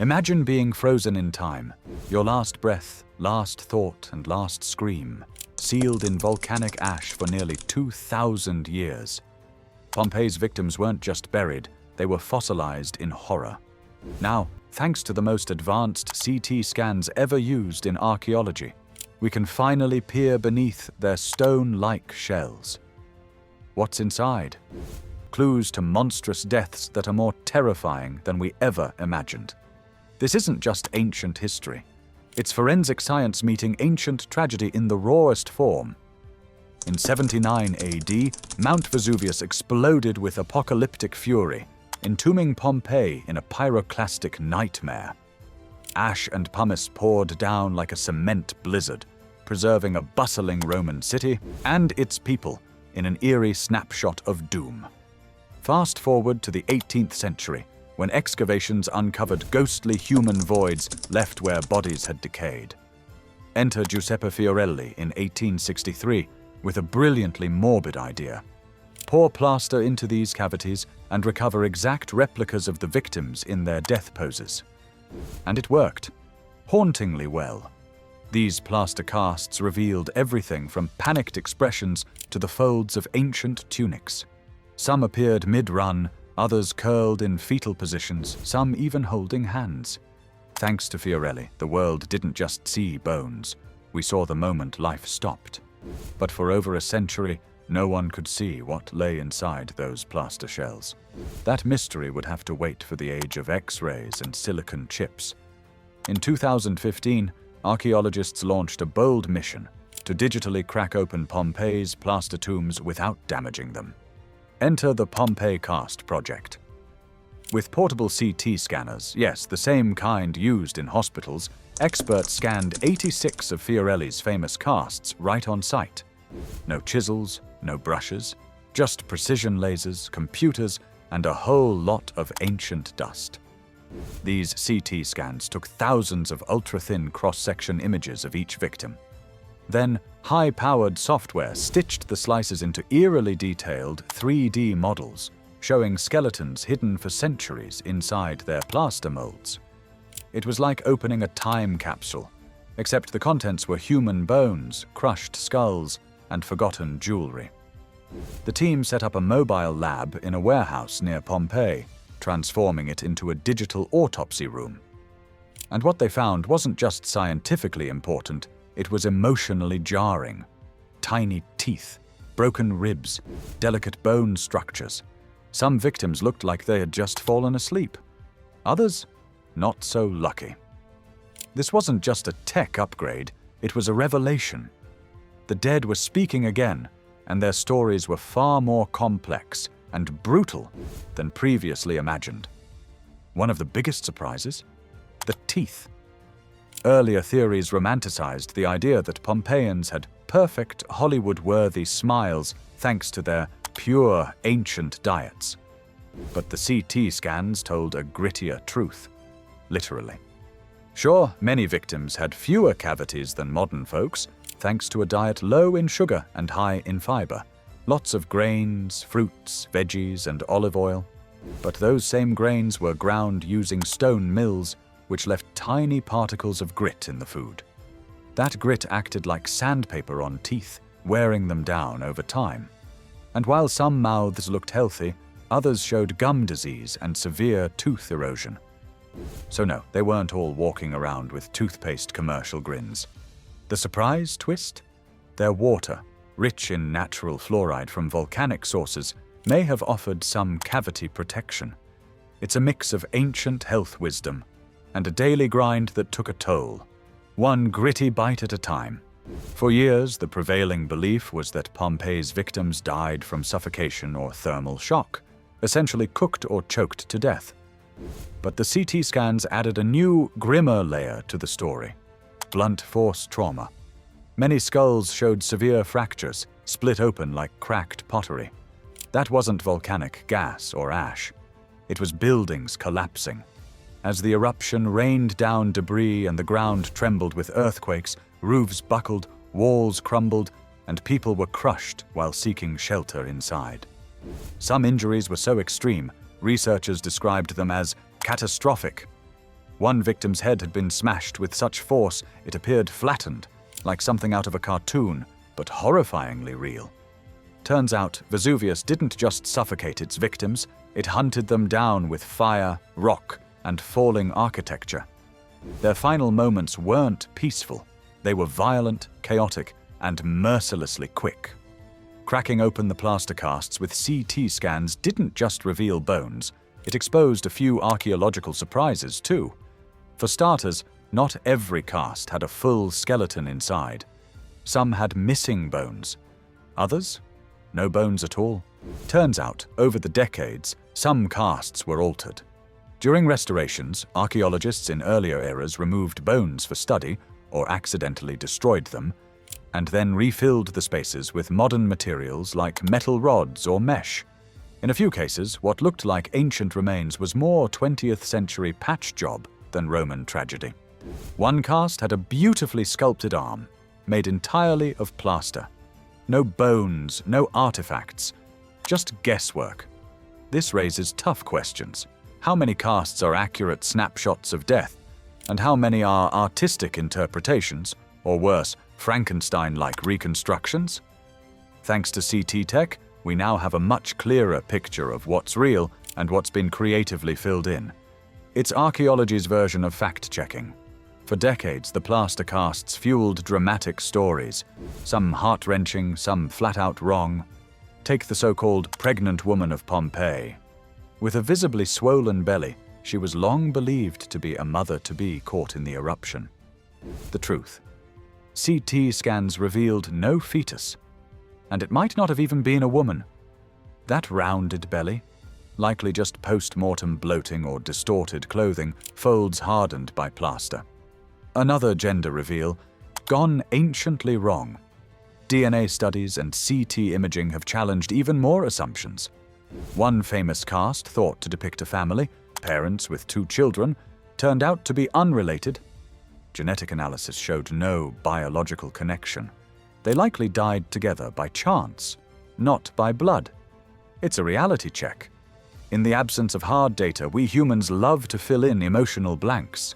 Imagine being frozen in time, your last breath, last thought, and last scream, sealed in volcanic ash for nearly 2,000 years. Pompeii's victims weren't just buried, they were fossilized in horror. Now, thanks to the most advanced CT scans ever used in archaeology, we can finally peer beneath their stone-like shells. What's inside? Clues to monstrous deaths that are more terrifying than we ever imagined. This isn't just ancient history. It's forensic science meeting ancient tragedy in the rawest form. In 79 AD, Mount Vesuvius exploded with apocalyptic fury, entombing Pompeii in a pyroclastic nightmare. Ash and pumice poured down like a cement blizzard, preserving a bustling Roman city and its people in an eerie snapshot of doom. Fast forward to the 18th century, when excavations uncovered ghostly human voids left where bodies had decayed. Enter Giuseppe Fiorelli in 1863 with a brilliantly morbid idea. Pour plaster into these cavities and recover exact replicas of the victims in their death poses. And it worked, hauntingly well. These plaster casts revealed everything from panicked expressions to the folds of ancient tunics. Some appeared mid-run, others curled in fetal positions, some even holding hands. Thanks to Fiorelli, the world didn't just see bones. We saw the moment life stopped. But for over a century, no one could see what lay inside those plaster shells. That mystery would have to wait for the age of X-rays and silicon chips. In 2015, archaeologists launched a bold mission to digitally crack open Pompeii's plaster tombs without damaging them. Enter the Pompeii Cast project. With portable CT scanners, yes, the same kind used in hospitals, experts scanned 86 of Fiorelli's famous casts right on site. No chisels, no brushes, just precision lasers, computers, and a whole lot of ancient dust. These CT scans took thousands of ultra-thin cross-section images of each victim. Then, high-powered software stitched the slices into eerily detailed 3D models, showing skeletons hidden for centuries inside their plaster molds. It was like opening a time capsule, except the contents were human bones, crushed skulls, and forgotten jewelry. The team set up a mobile lab in a warehouse near Pompeii, transforming it into a digital autopsy room. And what they found wasn't just scientifically important, it was emotionally jarring. Tiny teeth, broken ribs, delicate bone structures. Some victims looked like they had just fallen asleep. Others, not so lucky. This wasn't just a tech upgrade, it was a revelation. The dead were speaking again, and their stories were far more complex and brutal than previously imagined. One of the biggest surprises? The teeth. Earlier theories romanticized the idea that Pompeians had perfect Hollywood-worthy smiles thanks to their pure, ancient diets. But the CT scans told a grittier truth, literally. Sure, many victims had fewer cavities than modern folks, thanks to a diet low in sugar and high in fiber. Lots of grains, fruits, veggies, and olive oil. But those same grains were ground using stone mills, which left tiny particles of grit in the food. That grit acted like sandpaper on teeth, wearing them down over time. And while some mouths looked healthy, others showed gum disease and severe tooth erosion. So no, they weren't all walking around with toothpaste commercial grins. The surprise twist? Their water, rich in natural fluoride from volcanic sources, may have offered some cavity protection. It's a mix of ancient health wisdom and a daily grind that took a toll, one gritty bite at a time. For years, the prevailing belief was that Pompeii's victims died from suffocation or thermal shock, essentially cooked or choked to death. But the CT scans added a new, grimmer layer to the story: blunt force trauma. Many skulls showed severe fractures, split open like cracked pottery. That wasn't volcanic gas or ash. It was buildings collapsing. As the eruption rained down debris and the ground trembled with earthquakes, roofs buckled, walls crumbled, and people were crushed while seeking shelter inside. Some injuries were so extreme, researchers described them as catastrophic. One victim's head had been smashed with such force it appeared flattened, like something out of a cartoon, but horrifyingly real. Turns out Vesuvius didn't just suffocate its victims, it hunted them down with fire, rock, and falling architecture. Their final moments weren't peaceful. They were violent, chaotic, and mercilessly quick. Cracking open the plaster casts with CT scans didn't just reveal bones, it exposed a few archaeological surprises too. For starters, not every cast had a full skeleton inside. Some had missing bones. Others? No bones at all. Turns out, over the decades, some casts were altered. During restorations, archaeologists in earlier eras removed bones for study, or accidentally destroyed them, and then refilled the spaces with modern materials like metal rods or mesh. In a few cases, what looked like ancient remains was more 20th century patch job than Roman tragedy. One cast had a beautifully sculpted arm, made entirely of plaster. No bones, no artifacts, just guesswork. This raises tough questions. How many casts are accurate snapshots of death, and how many are artistic interpretations, or worse, Frankenstein-like reconstructions? Thanks to CT tech, we now have a much clearer picture of what's real and what's been creatively filled in. It's archaeology's version of fact-checking. For decades, the plaster casts fueled dramatic stories, some heart-wrenching, some flat-out wrong. Take the so-called pregnant woman of Pompeii. With a visibly swollen belly, she was long believed to be a mother-to-be caught in the eruption. The truth. CT scans revealed no fetus, and it might not have even been a woman. That rounded belly, likely just post-mortem bloating or distorted clothing, folds hardened by plaster. Another gender reveal, gone anciently wrong. DNA studies and CT imaging have challenged even more assumptions. One famous cast thought to depict a family, parents with 2 children, turned out to be unrelated. Genetic analysis showed no biological connection. They likely died together by chance, not by blood. It's a reality check. In the absence of hard data, we humans love to fill in emotional blanks.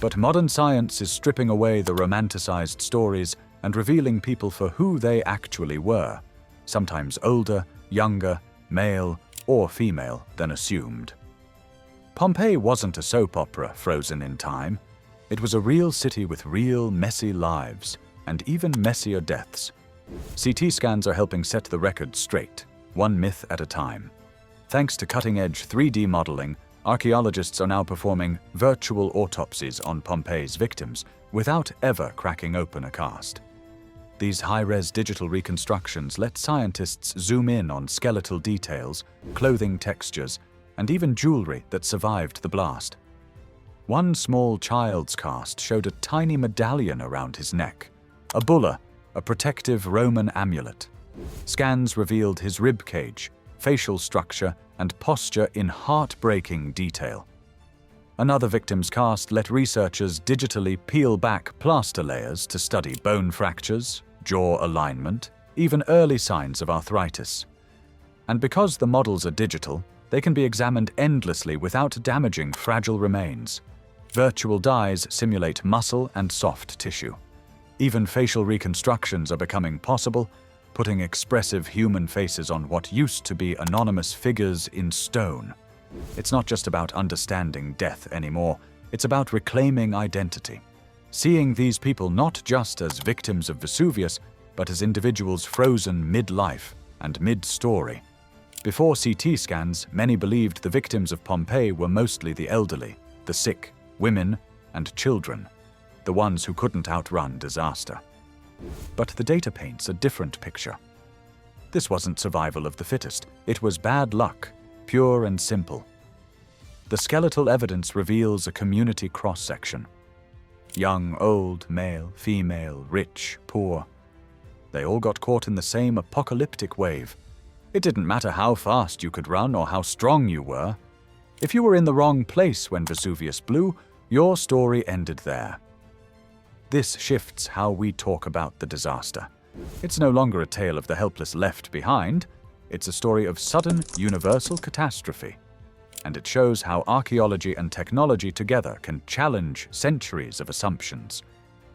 But modern science is stripping away the romanticized stories and revealing people for who they actually were, sometimes older, younger, male or female than assumed. Pompeii wasn't a soap opera frozen in time. It was a real city with real, messy lives, and even messier deaths. CT scans are helping set the record straight, one myth at a time. Thanks to cutting-edge 3D modeling, archaeologists are now performing virtual autopsies on Pompeii's victims without ever cracking open a cast. These high-res digital reconstructions let scientists zoom in on skeletal details, clothing textures, and even jewelry that survived the blast. One small child's cast showed a tiny medallion around his neck, a bulla, a protective Roman amulet. Scans revealed his rib cage, facial structure, and posture in heartbreaking detail. Another victim's cast let researchers digitally peel back plaster layers to study bone fractures, jaw alignment, even early signs of arthritis. And because the models are digital, they can be examined endlessly without damaging fragile remains. Virtual dyes simulate muscle and soft tissue. Even facial reconstructions are becoming possible, putting expressive human faces on what used to be anonymous figures in stone. It's not just about understanding death anymore, it's about reclaiming identity. Seeing these people not just as victims of Vesuvius, but as individuals frozen mid-life and mid-story. Before CT scans, many believed the victims of Pompeii were mostly the elderly, the sick, women, and children, the ones who couldn't outrun disaster. But the data paints a different picture. This wasn't survival of the fittest, it was bad luck, pure and simple. The skeletal evidence reveals a community cross-section. Young, old, male, female, rich, poor. They all got caught in the same apocalyptic wave. It didn't matter how fast you could run or how strong you were. If you were in the wrong place when Vesuvius blew, your story ended there. This shifts how we talk about the disaster. It's no longer a tale of the helpless left behind. It's a story of sudden, universal catastrophe. and it shows how archaeology and technology together can challenge centuries of assumptions.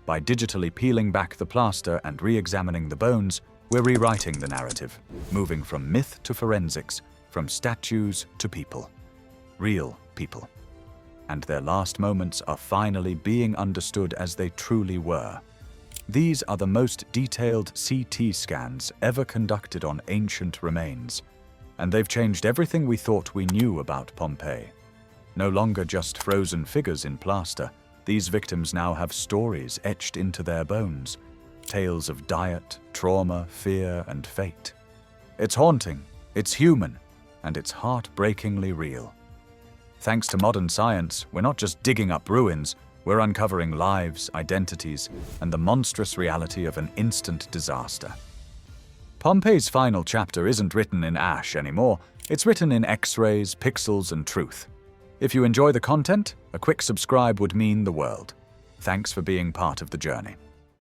By digitally peeling back the plaster and re-examining the bones, we're rewriting the narrative, moving from myth to forensics, from statues to people. Real people. And their last moments are finally being understood as they truly were. These are the most detailed CT scans ever conducted on ancient remains, and they've changed everything we thought we knew about Pompeii. No longer just frozen figures in plaster, these victims now have stories etched into their bones, tales of diet, trauma, fear, and fate. It's haunting, it's human, and it's heartbreakingly real. Thanks to modern science, we're not just digging up ruins, we're uncovering lives, identities, and the monstrous reality of an instant disaster. Pompeii's final chapter isn't written in ash anymore, it's written in X-rays, pixels, and truth. If you enjoy the content, a quick subscribe would mean the world. Thanks for being part of the journey.